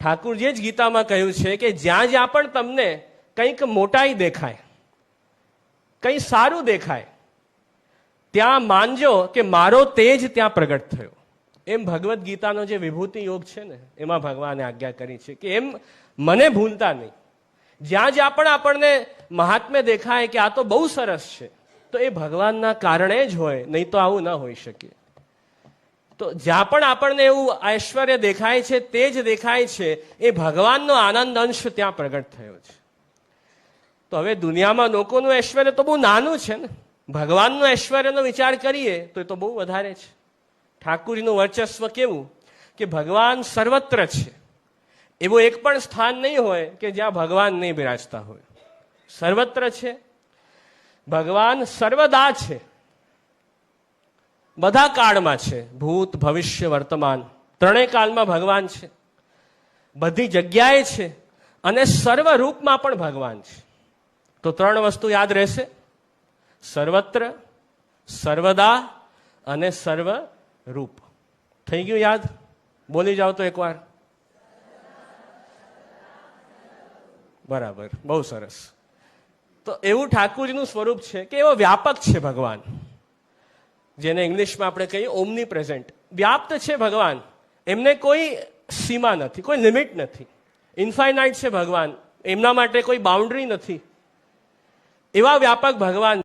ઠાકુરજીએ જ ગીતામાં કહ્યું છે કે જ્યાં જ્યાં પણ તમને કંઈક મોટાઈ દેખાય, કંઈ સારું દેખાય, ત્યાં માનજો કે મારો તેજ ત્યાં પ્રગટ થયો. એમ ભગવદ્ ગીતાનો જે વિભૂતિ યોગ છે ને, એમાં ભગવાને આજ્ઞા કરી છે કે એમ મને ભૂલતા નહીં. જ્યાં જ્યાં પણ આપણને મહાત્મ્ય દેખાય કે આ તો બહુ સરસ છે, તો એ ભગવાનના કારણે જ હોય, નહીં તો આવું ન હોઈ શકે. તો જ્યાં પણ આપણને એવું ઐશ્વર્ય દેખાય છે, તેજ દેખાય છે, એ ભગવાનનો આનંદ અંશ ત્યાં પ્રગટ થયો છે. તો હવે દુનિયામાં લોકોનું ઐશ્વર્ય તો બહુ નાનું છે ને, ભગવાનનો ઐશ્વર્યનો વિચાર કરીએ તો એ તો બહુ વધારે છે. ઠાકુરજીનું વર્ચસ્વ કેવું કે ભગવાન સર્વત્ર છે, એવું એક પણ સ્થાન નહીં હોય કે જ્યાં ભગવાન નહીં બિરાજતા હોય. સર્વત્ર છે, ભગવાન સર્વદા છે, બધા કાળમાં છે, ભૂત ભવિષ્ય વર્તમાન ત્રણેય કાળમાં ભગવાન છે, બધી જગ્યાએ છે, અને સર્વરૂપમાં પણ ભગવાન છે. તો ત્રણ વસ્તુ યાદ રહેશે: સર્વત્ર, સર્વદા અને સર્વરૂપ. થઈ ગયું યાદ? બોલી જાઓ તો એકવાર. બરાબર, બહુ સરસ. તો એવું ઠાકુરજીનું સ્વરૂપ છે કે એવો વ્યાપક છે ભગવાન, જેને ઇંગ્લિશમાં આપણે કહીએ ઓમની પ્રેઝન્ટ. વ્યાપ્ત છે ભગવાન, એમને કોઈ સીમા નથી, કોઈ લિમિટ નથી. ઇન્ફાઇનાઇટ છે ભગવાન, એમના માટે કોઈ બાઉન્ડ્રી નથી. એવા વ્યાપક ભગવાન